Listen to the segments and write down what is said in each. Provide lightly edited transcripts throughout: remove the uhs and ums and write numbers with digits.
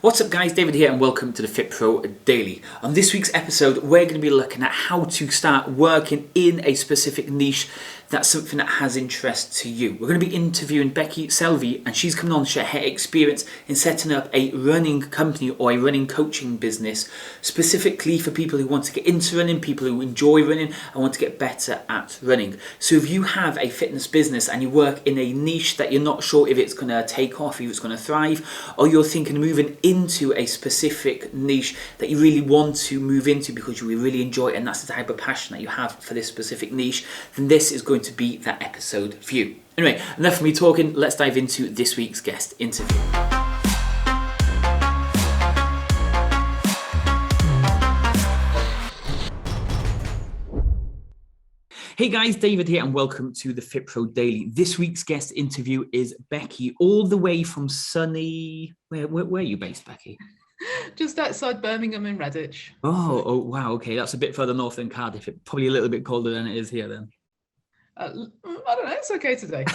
What's up guys, David here and welcome to the Fit Pro Daily. On this week's episode we're going to be looking at how to start working in a specific niche that's something that has interest to you. We're going to be interviewing Becky, Selvey, and she's coming on to share her experience in setting up a running company or a running coaching business specifically for people who want to get into running, people who enjoy running and want to get better at running. So if you have a fitness business and you work in a niche that you're not sure if it's going to take off, if it's going to thrive, or you're thinking of moving into a specific niche that you really want to move into because you really enjoy it and that's the type of passion that you have for this specific niche, then this is going to be that episode for you. Anyway, enough of me talking, let's dive into this week's guest interview. Hey guys, David here and welcome to the Fit Pro Daily. This week's guest interview is Becky, all the way from sunny... Where are you based, Becky? Just outside Birmingham in Redditch. Oh, wow, okay, that's a bit further north than Cardiff. It's probably a little bit colder than it is here then. I don't know, it's okay today.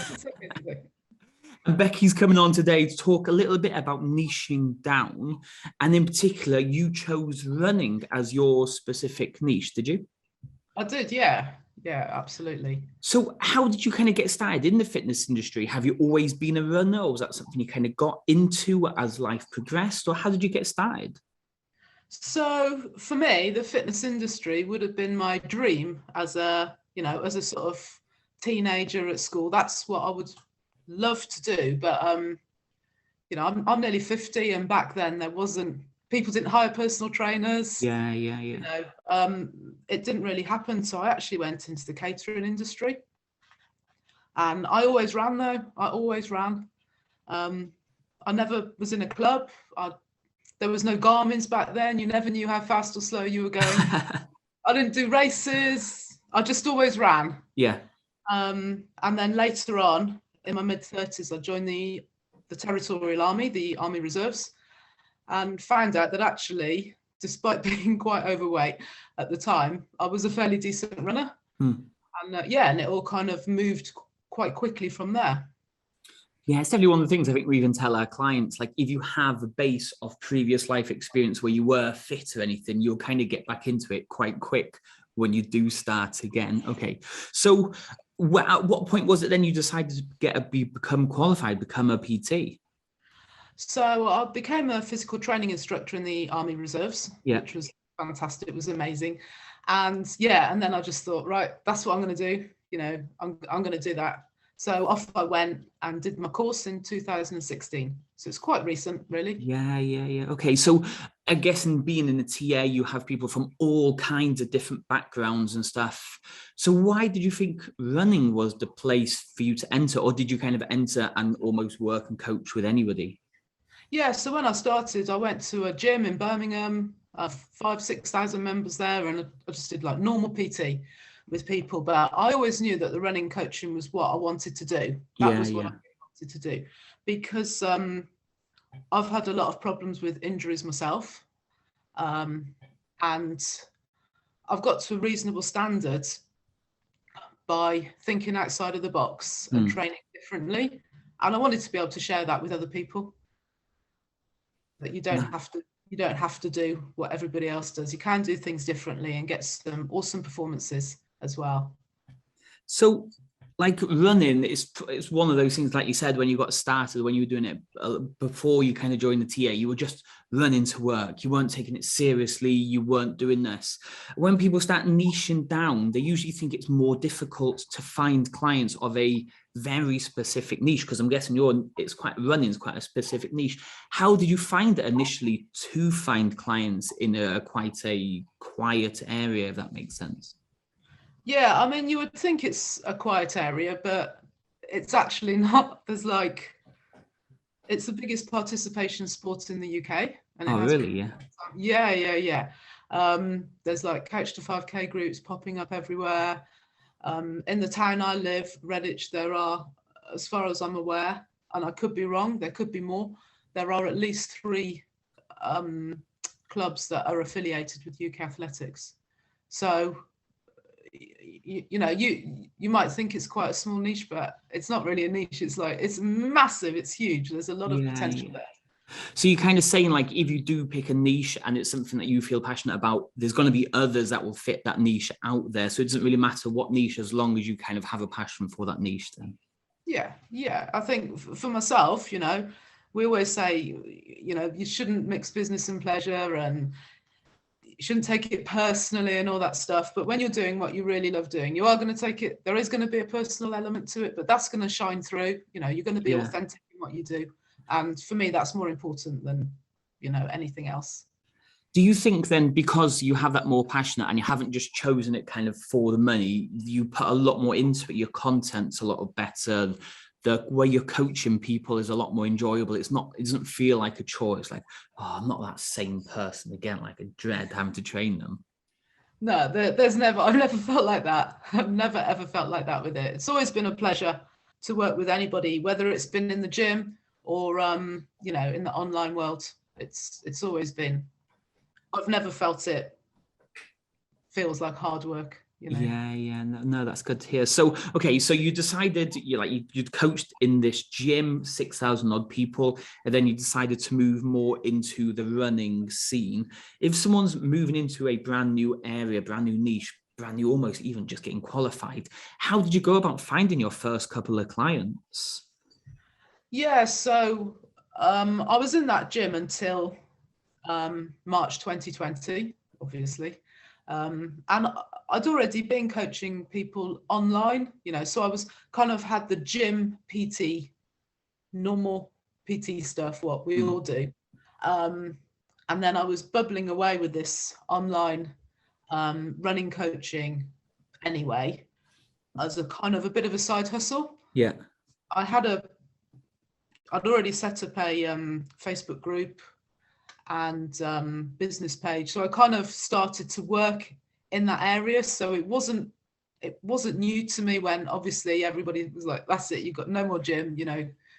And Becky's coming on today to talk a little bit about niching down, and in particular, you chose running as your specific niche, did you? I did, yeah. Yeah, absolutely. So how did you kind of get started in the fitness industry? Have you always been a runner, or was that something you kind of got into as life progressed, or how did you get started? So for me, the fitness industry would have been my dream as a sort of teenager at school. That's what I would love to do. But I'm nearly 50, and back then people didn't hire personal trainers. Yeah. It didn't really happen. So I actually went into the catering industry, and I always ran though. I always ran. I never was in a club. There was no Garmin's back then. You never knew how fast or slow you were going. I didn't do races. I just always ran. Yeah. And then later on, in my mid-30s, I joined the Territorial Army, the Army Reserves, and found out that actually, despite being quite overweight at the time, I was a fairly decent runner. And it all kind of moved quite quickly from there. Yeah, it's definitely one of the things I think we even tell our clients, like if you have a base of previous life experience where you were fit or anything, you'll kind of get back into it quite quick when you do start again. Okay, so at what point was it then you decided to become qualified, become a PT? So I became a physical training instructor in the Army Reserves, which was fantastic. It was amazing. And then I just thought, right, that's what I'm going to do. I'm going to do that. So off I went and did my course in 2016. So it's quite recent, really. Yeah. Okay, so I guess in being in the TA, you have people from all kinds of different backgrounds and stuff. So why did you think running was the place for you to enter, or did you kind of enter and almost work and coach with anybody? Yeah, so when I started, I went to a gym in Birmingham, 5,000-6,000 members there, and I just did like normal PT with people. But I always knew that the running coaching was what I wanted to do. That was what I wanted to do, because I've had a lot of problems with injuries myself, and I've got to a reasonable standard by thinking outside of the box and training differently. And I wanted to be able to share that with other people. That you don't have to do what everybody else does. You can do things differently and get some awesome performances as well. So like running, it's one of those things, like you said, when you got started, when you were doing it before you kind of joined the TA, you were just running to work. You weren't taking it seriously. You weren't doing this. When people start niching down, they usually think it's more difficult to find clients of a very specific niche, because I'm guessing running is quite a specific niche. How did you find it initially to find clients in quite a quiet area, if that makes sense? Yeah, I mean, you would think it's a quiet area, but it's actually not. It's the biggest participation sport in the UK. And really? Yeah. There's like Couch to 5K groups popping up everywhere. In the town I live, Redditch, there are, as far as I'm aware, and I could be wrong, there could be more, there are at least 3 clubs that are affiliated with UK athletics. So you might think it's quite a small niche, but it's not really a niche. It's massive, it's huge. There's a lot of potential there. So you're kind of saying, like, if you do pick a niche and it's something that you feel passionate about, there's going to be others that will fit that niche out there. So it doesn't really matter what niche, as long as you kind of have a passion for that niche then. Yeah. I think for myself, we always say, you shouldn't mix business and pleasure, and you shouldn't take it personally and all that stuff. But when you're doing what you really love doing, you are going to take it, there is going to be a personal element to it, but that's going to shine through. You're going to be authentic in what you do. And for me, that's more important than, anything else. Do you think then, because you have that more passionate and you haven't just chosen it kind of for the money, you put a lot more into it, your content's a lot better, the way you're coaching people is a lot more enjoyable. It doesn't feel like a chore. It's like, oh, I'm not that same person again, like I dread having to train them. No, I've never felt like that. I've never ever felt like that with it. It's always been a pleasure to work with anybody, whether it's been in the gym or in the online world. It's always been, I've never felt it feels like hard work. Yeah. No, that's good to hear. So, okay, so you decided you'd coached in this gym, 6,000 odd people, and then you decided to move more into the running scene. If someone's moving into a brand new area, brand new niche, brand new, almost even just getting qualified, how did you go about finding your first couple of clients? Yeah, so I was in that gym until March 2020, obviously. And I'd already been coaching people online, so I was kind of had the gym PT, normal PT stuff, what we all do. And then I was bubbling away with this online running coaching anyway, as a kind of a bit of a side hustle. Yeah. I'd already set up a Facebook group and business page, so I kind of started to work in that area. So it wasn't new to me when obviously everybody was like, that's it, you've got no more gym,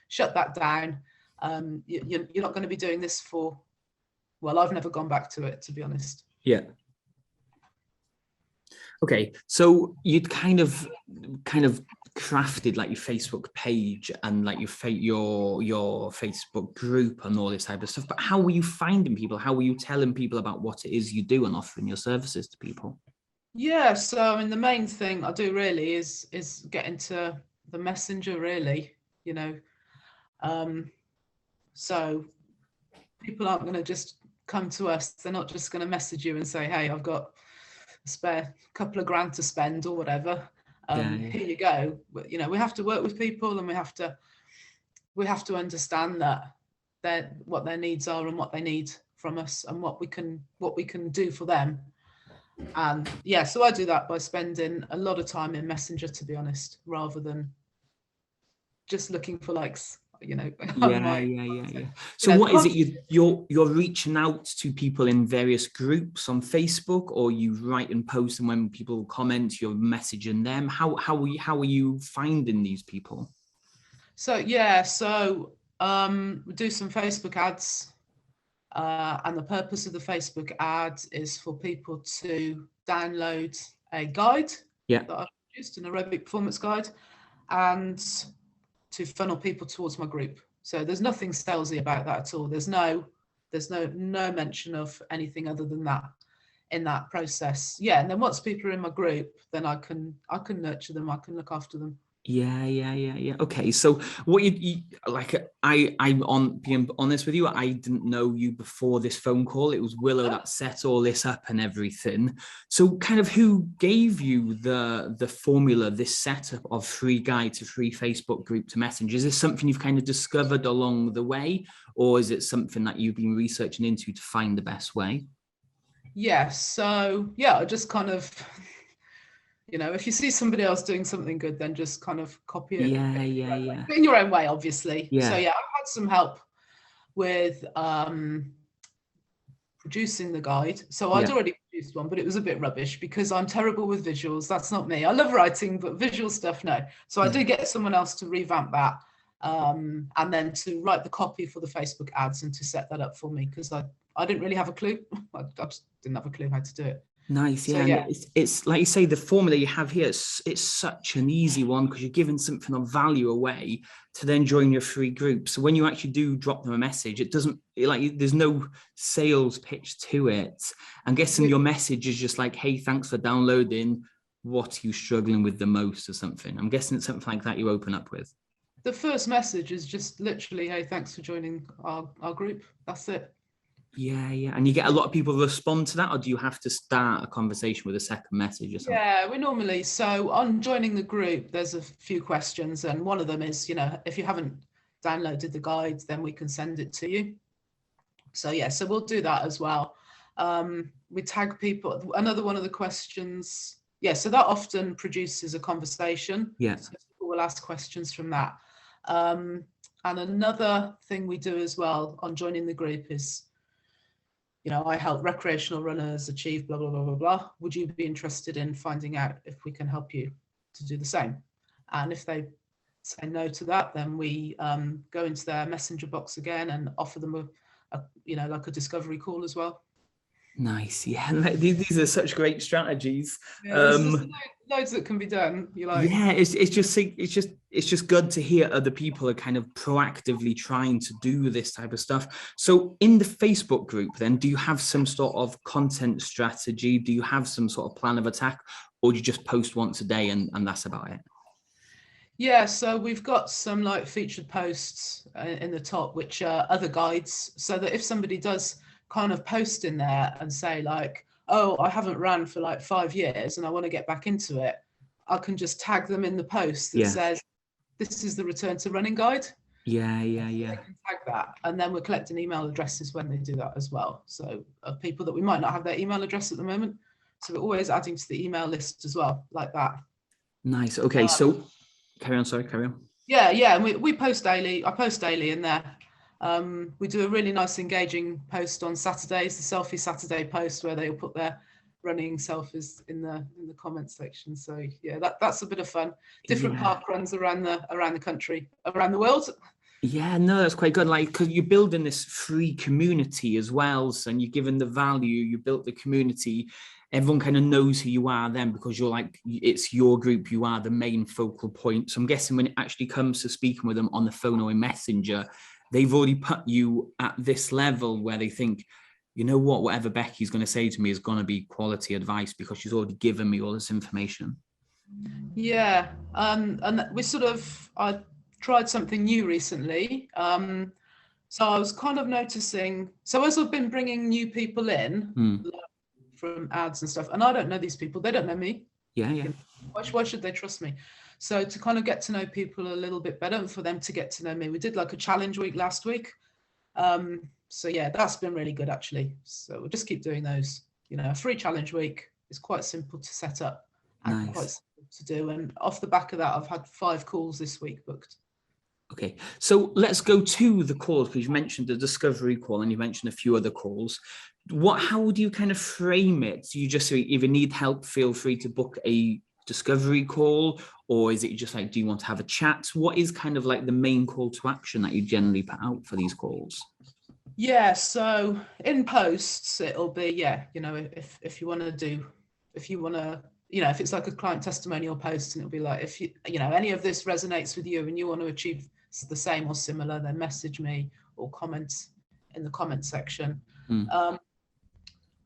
shut that down. You're not going to be doing this for, well, I've never gone back to it, to be honest. Yeah. Okay, so you'd kind of crafted like your Facebook page and like your Facebook group and all this type of stuff. But how were you finding people? How were you telling people about what it is you do and offering your services to people? Yeah, so I mean, the main thing I do really is get into the messenger, really. So people aren't going to just come to us. They're not just going to message you and say, hey, I've got a spare couple of grand to spend or whatever. Here you go. We have to work with people, and we have to understand that what their needs are and what they need from us and what we can do for them. And yeah, so I do that by spending a lot of time in Messenger, to be honest, rather than just looking for likes. Yeah. So what is it you're reaching out to people in various groups on Facebook, or you write and post, and when people comment, you're messaging them? How are you finding these people? So we do some Facebook ads, and the purpose of the Facebook ad is for people to download a guide that I've produced, an aerobic performance guide, and to funnel people towards my group. So there's nothing salesy about that at all. There's no mention of anything other than that in that process. Yeah, and then once people are in my group, then I can nurture them. I can look after them. Yeah. Okay, so what you like, I'm on being honest with you, I didn't know you before this phone call. It was Willow that set all this up and everything. So kind of who gave you the formula, this setup of free guide to free Facebook group to Messenger? Is this something you've kind of discovered along the way, or is it something that you've been researching into to find the best way? Yeah, so I just kind of, if you see somebody else doing something good, then just kind of copy it. Yeah. In your own way, obviously. Yeah. So yeah, I've had some help with producing the guide. So I'd already produced one, but it was a bit rubbish because I'm terrible with visuals. That's not me. I love writing, but visual stuff, no. So I did get someone else to revamp that, and then to write the copy for the Facebook ads and to set that up for me, because I didn't really have a clue. I just didn't have a clue how to do it. Nice, So yeah, and yeah, it's like you say, the formula you have here, it's such an easy one because you're giving something of value away to then join your free group. So when you actually do drop them a message, it doesn't there's no sales pitch to it. I'm guessing we, your message is just like, hey, thanks for downloading. What are you struggling with the most or something? I'm guessing it's something like that you open up with. the first message is just literally, hey, thanks for joining our group. That's it. Yeah, yeah. And you get a lot of people respond to that, or do you have to start a conversation with a second message or something? Yeah, we normally, so on joining the group, there's a few questions, and one of them is, if you haven't downloaded the guides, then we can send it to you. So yeah, so we'll do that as well. We tag people. Another one of the questions, yeah, so that often produces a conversation. Yeah. So people will ask questions from that. And another thing we do as well on joining the group is, I help recreational runners achieve blah, blah, blah, blah, blah. Would you be interested in finding out if we can help you to do the same? And if they say no to that, then we go into their messenger box again and offer them like a discovery call as well. Nice. Yeah. These are such great strategies. Yeah, there's loads that can be done. Yeah, it's just good to hear other people are kind of proactively trying to do this type of stuff. So in the Facebook group, then, do you have some sort of content strategy? Do you have some sort of plan of attack, or do you just post once a day and that's about it? Yeah, so we've got some like featured posts in the top, which are other guides, so that if somebody does kind of post in there and say like, oh, I haven't ran for like 5 years and I want to get back into it, I can just tag them in the post that says, this is the return to running guide. Yeah. They can tag that, and then we're collecting email addresses when they do that as well. So of people that we might not have their email address at the moment. So we're always adding to the email list as well, like that. Nice. Okay, so carry on. Yeah, and we post daily. I post daily in there. We do a really nice engaging post on Saturdays, the selfie Saturday post, where they'll put their running selfies in the comment section. So yeah, that's a bit of fun. Different park runs around the country, around the world. Yeah, no, that's quite good. Like, because you're building this free community as well, so, and you're giving the value. You built the community. Everyone kind of knows who you are then because you're like, it's your group. You are the main focal point. So I'm guessing when it actually comes to speaking with them on the phone or in Messenger, they've already put you at this level where they think, you know what, whatever Becky's going to say to me is going to be quality advice because she's already given me all this information. Yeah, and I tried something new recently. So I was kind of noticing, so as I've been bringing new people in from ads and stuff, and I don't know these people, they don't know me. Yeah. Why should they trust me? So to kind of get to know people a little bit better and for them to get to know me, we did like a challenge week last week. So yeah, that's been really good actually. So we'll just keep doing those. A free challenge week is quite simple to set up and quite simple to do. And off the back of that, I've had 5 calls this week booked. Okay, so let's go to the calls because you mentioned the discovery call and you mentioned a few other calls. How do you kind of frame it? Do you just say, if you need help, feel free to book a discovery call, or is it just like, do you want to have a chat? What is kind of like the main call to action that you generally put out for these calls? Yeah, so in posts, it'll be, if you want to, if it's like a client testimonial post, and it'll be like, if any of this resonates with you and you want to achieve the same or similar, then message me or comment in the comment section.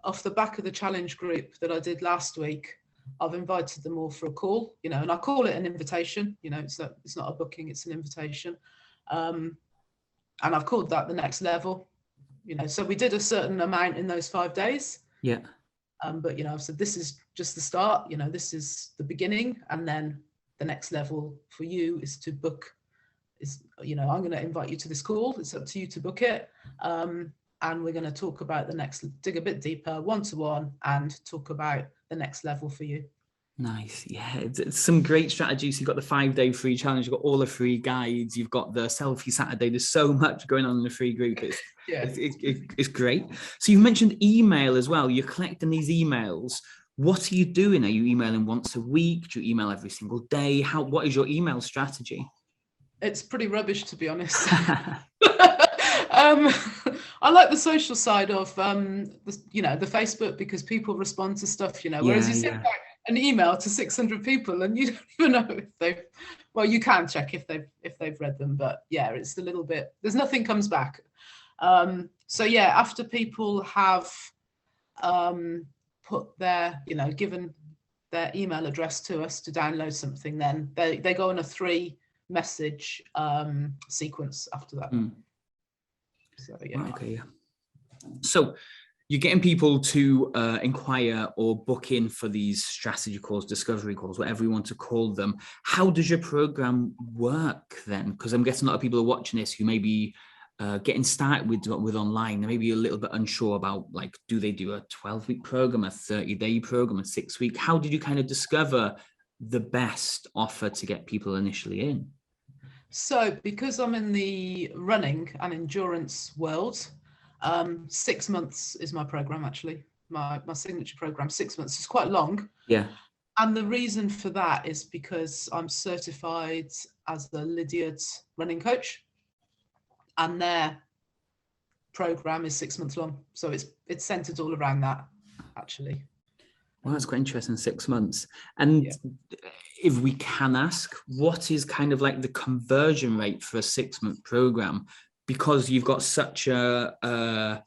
Off the back of the challenge group that I did last week, I've invited them all for a call, and I call it an invitation. It's not a booking, it's an invitation. And I've called that the next level. So we did a certain amount in those 5 days. Yeah. But I've said this is just the start. This is the beginning, and then the next level for you is to book. I'm going to invite you to this call. It's up to you to book it, and we're going to talk about dig a bit deeper, one-to-one, and talk about the next level for you. Nice. Yeah, it's some great strategies. You've got the 5-day free challenge, you've got all the free guides, you've got the selfie Saturday. There's so much going on in the free group. It's great. So you've mentioned email as well. You're collecting these emails. What are you doing? Are you emailing once a week? Do you email every single day? What is your email strategy? It's pretty rubbish, to be honest. I like the social side of the Facebook, because people respond to stuff, whereas Yeah, you send yeah. back an email to 600 people and you don't even know if they've, well, you can check if they've read them, but yeah, it's a little bit, there's nothing comes back. So yeah, after people have put their, given their email address to us to download something, then they go on a 3 message sequence after that. So yeah. Okay, yeah. So you're getting people to inquire or book in for these strategy calls, discovery calls, whatever you want to call them. How does your program work then? Because I'm guessing a lot of people are watching this who may be getting started with online. They may be a little bit unsure about, like, do they do a 12-week program, a 30-day program, a 6-week? How did you kind of discover the best offer to get people initially in? So because I'm in the running and endurance world, 6 months is my program, actually. My signature program, 6 months. It's quite long. Yeah. And the reason for that is because I'm certified as the Lydiard running coach, and their program is 6 months long. So it's centered all around that, actually. Well, that's quite interesting, 6 months. And Yeah. if we can ask, what is kind of like the conversion rate for a 6-month program? Because you've got such a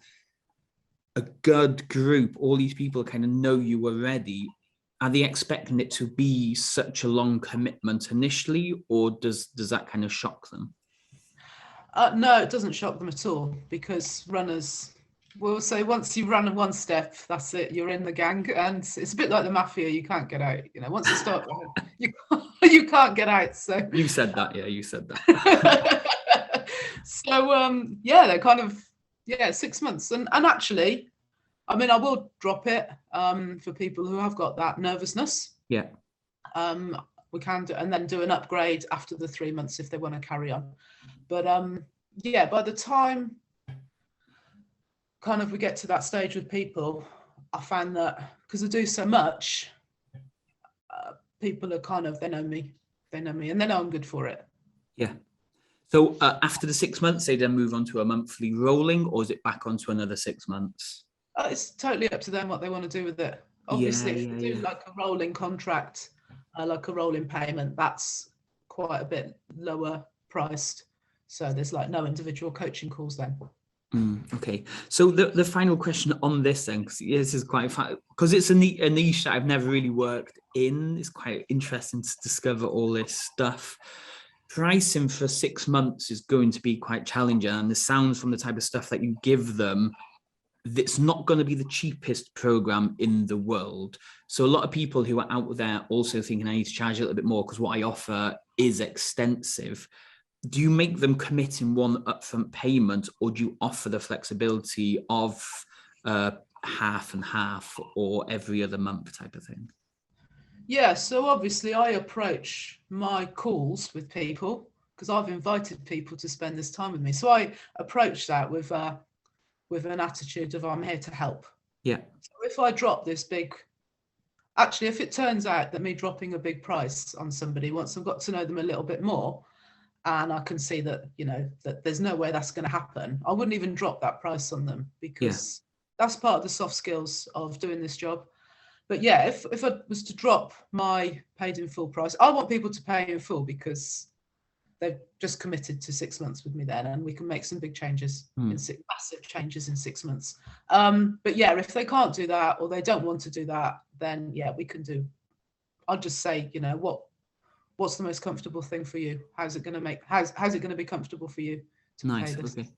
good group, all these people kind of know you already. Are they expecting it to be such a long commitment initially, or does that kind of shock them? No, it doesn't shock them at all, because runners will say once you run one step, that's it, you're in the gang, and it's a bit like the mafia. You can't get out. Once you start running, you can't get out. So You said that, yeah, you said that. So yeah, they're kind of 6 months, and actually, I mean, I will drop it for people who have got that nervousness. Yeah. We can do, and then do an upgrade after the 3 months if they want to carry on. But yeah, by the time kind of we get to that stage with people, I find that because I do so much, people are kind of, they know me, and they know I'm good for it. Yeah. So after the 6 months, they then move on to a monthly rolling, or is it back onto another 6 months? It's totally up to them what they want to do with it. Obviously, if they do like a rolling contract, like a rolling payment, that's quite a bit lower priced. So there's like no individual coaching calls then. Okay. So the final question on this then, because this is quite fun, because it's a niche that I've never really worked in. It's quite interesting to discover all this stuff. Pricing for 6 months is going to be quite challenging, and it sounds from the type of stuff that you give them, that's not going to be the cheapest program in the world. So a lot of people who are out there also thinking, I need to charge a little bit more because what I offer is extensive. Do you make them commit in one upfront payment, or do you offer the flexibility of half and half or every other month type of thing? Yeah, so obviously I approach my calls with people because I've invited people to spend this time with me. So I approach that with an attitude of I'm here to help. Yeah. So if I drop this big, actually, if it turns out that me dropping a big price on somebody, once I've got to know them a little bit more, and I can see that, that there's no way that's going to happen, I wouldn't even drop that price on them, because that's part of the soft skills of doing this job. But yeah, if I was to drop my paid in full price, I want people to pay in full because they've just committed to 6 months with me then, and we can make some big changes, massive changes in 6 months. But yeah, if they can't do that, or they don't want to do that, then yeah, we can do, I'll just say, what's the most comfortable thing for you? How's it going to be comfortable for you to pay this? Okay.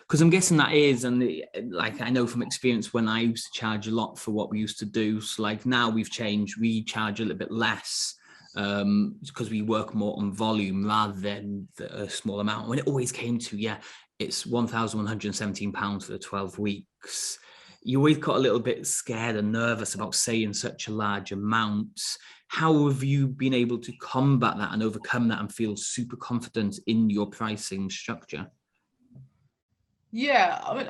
Because I'm guessing that is, and like I know from experience when I used to charge a lot for what we used to do. So like now we've changed, we charge a little bit less because we work more on volume rather than a small amount. When it always came to, it's £1,117 for the 12 weeks. You always got a little bit scared and nervous about saying such a large amount. How have you been able to combat that and overcome that and feel super confident in your pricing structure? Yeah, I mean,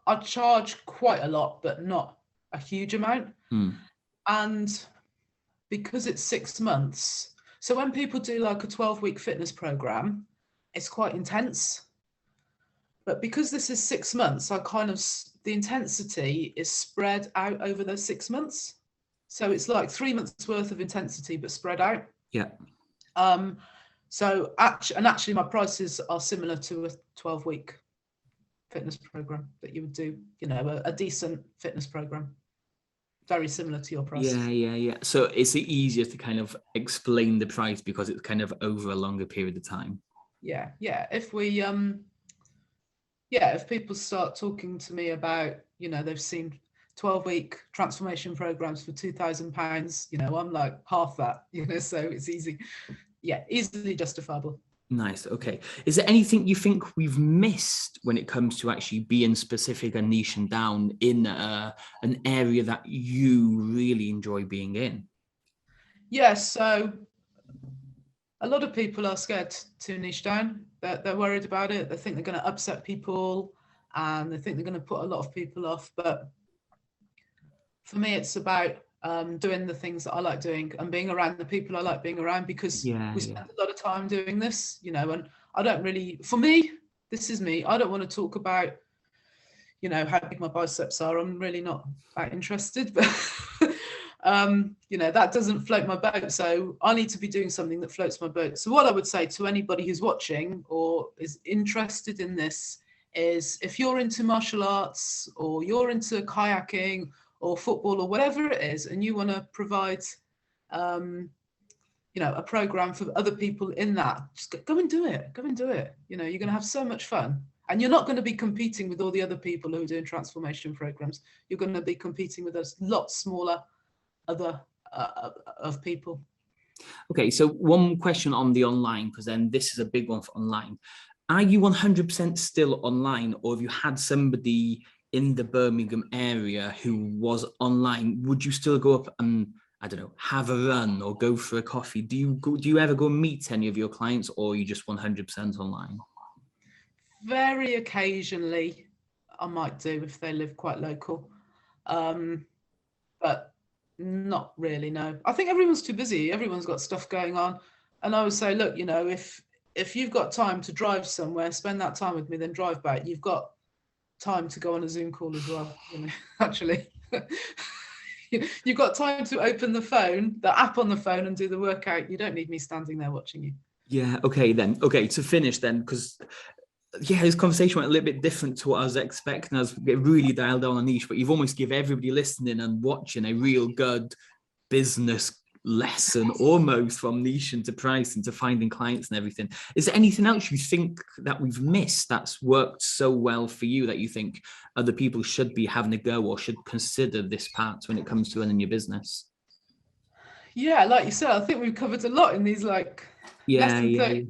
I charge quite a lot, but not a huge amount. And because it's 6 months, so when people do like a 12-week fitness program, it's quite intense. But because this is 6 months, the intensity is spread out over those 6 months. So it's like 3 months worth of intensity, but spread out. Yeah. So actually my prices are similar to a 12-week fitness program that you would do, a decent fitness program. Very similar to your price. Yeah. So it's the easiest to kind of explain the price because it's kind of over a longer period of time. Yeah. If people start talking to me about, they've seen 12-week transformation programs for £2,000, I'm like half that, so it's easy. Yeah, easily justifiable. Nice. Okay. Is there anything you think we've missed when it comes to actually being specific and niching down in an area that you really enjoy being in? Yes. So a lot of people are scared to niche down. They're worried about it. They think they're going to upset people and they think they're going to put a lot of people off. But for me, it's about doing the things that I like doing and being around the people I like being around, because we spend a lot of time doing this, and I don't really, for me, this is me. I don't want to talk about, how big my biceps are. I'm really not that interested, but that doesn't float my boat. So I need to be doing something that floats my boat. So what I would say to anybody who's watching or is interested in this is, if you're into martial arts or you're into kayaking or football or whatever it is, and you want to provide, a program for other people in that, just go and do it. Go and do it. You're going to have so much fun. And you're not going to be competing with all the other people who are doing transformation programs. You're going to be competing with a lot smaller other of people. Okay, so one question on the online, because then this is a big one for online. Are you 100% still online, or have you had somebody in the Birmingham area who was online? Would you still go up and, I don't know, have a run or go for a coffee? Do you ever go meet any of your clients, or are you just 100% online? Very occasionally I might do if they live quite local, but not really, no. I think everyone's too busy. Everyone's got stuff going on. And I would say, look, if you've got time to drive somewhere, spend that time with me, then drive back. You've got time to go on a Zoom call as well, actually. You've got time to open the app on the phone and do the workout. You don't need me standing there watching you. Yeah, okay then. Okay, to finish then, because this conversation went a little bit different to what I was expecting. I was really dialed down on niche, but you've almost give everybody listening and watching a real good business lesson almost from niche into price into finding clients and everything. Is there anything else you think that we've missed that's worked so well for you that you think other people should be having a go or should consider this part when it comes to running your business? Yeah, like you said, I think we've covered a lot in these less than 30.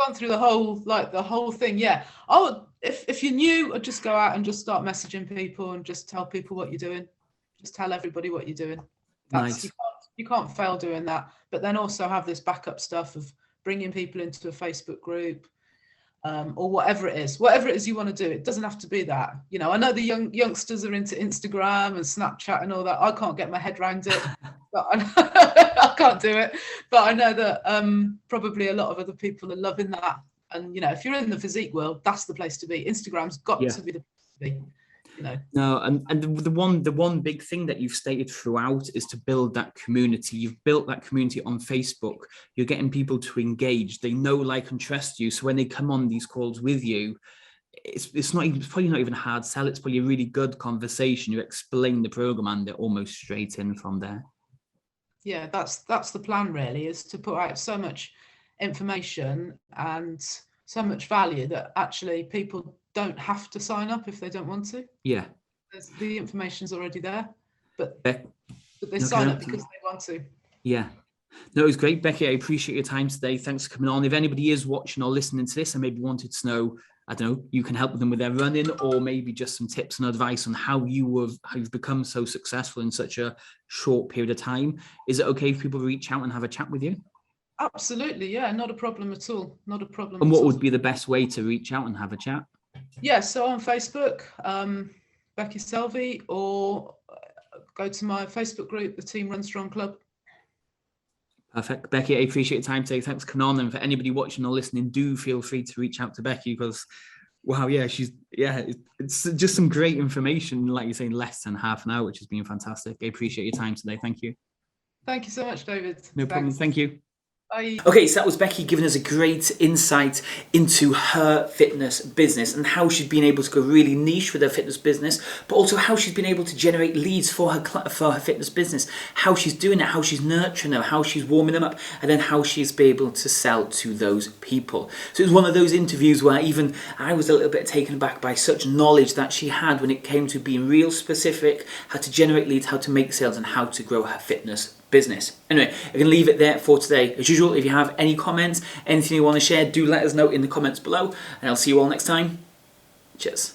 Gone through the whole thing. Yeah, I would, if you're new, I'd just go out and just start messaging people and just tell people what you're doing. Just tell everybody what you're doing. Nice. You can't fail doing that. But then also have this backup stuff of bringing people into a Facebook group, or whatever it is you want to do. It doesn't have to be that. I know the youngsters are into Instagram and Snapchat and all that. I can't get my head around it. But I can't do it. But I know that probably a lot of other people are loving that. And if you're in the physique world, that's the place to be. Instagram's got to be the place to be. No, and the one big thing that you've stated throughout is to build that community. You've built that community on Facebook. You're getting people to engage. They know, like, and trust you. So when they come on these calls with you, it's probably not even a hard sell. It's probably a really good conversation. You explain the program and they're almost straight in from there. Yeah, that's the plan, really, is to put out so much information and so much value that actually people don't have to sign up if they don't want to. Yeah, the information's already there, but they sign up because they want to. Yeah. No, it was great, Becky. I appreciate your time today. Thanks for coming on. If anybody is watching or listening to this and maybe wanted to know, I don't know, you can help them with their running, or maybe just some tips and advice on how you've become so successful in such a short period of time. Is it okay if people reach out and have a chat with you? Absolutely, yeah, not a problem at all. Not a problem. And what would be the best way to reach out and have a chat? Yeah, so on Facebook, Becky Selvey, or go to my Facebook group, the Team Run Strong Club. Perfect. Becky, I appreciate your time today. Thanks for coming on. And for anybody watching or listening, do feel free to reach out to Becky, because Wow, yeah, it's just some great information, like you're saying, less than half an hour, which has been fantastic. I appreciate your time today. Thank you. Thank you so much, David. No problem. Thanks. Thank you. Bye. Okay, so that was Becky giving us a great insight into her fitness business and how she's been able to go really niche with her fitness business, but also how she's been able to generate leads for her fitness business, how she's doing it, how she's nurturing them, how she's warming them up, and then how she's been able to sell to those people. So it was one of those interviews where even I was a little bit taken aback by such knowledge that she had when it came to being real specific, how to generate leads, how to make sales, and how to grow her fitness business. Anyway, I'm going to leave it there for today. As usual, if you have any comments, anything you want to share, do let us know in the comments below, and I'll see you all next time. Cheers.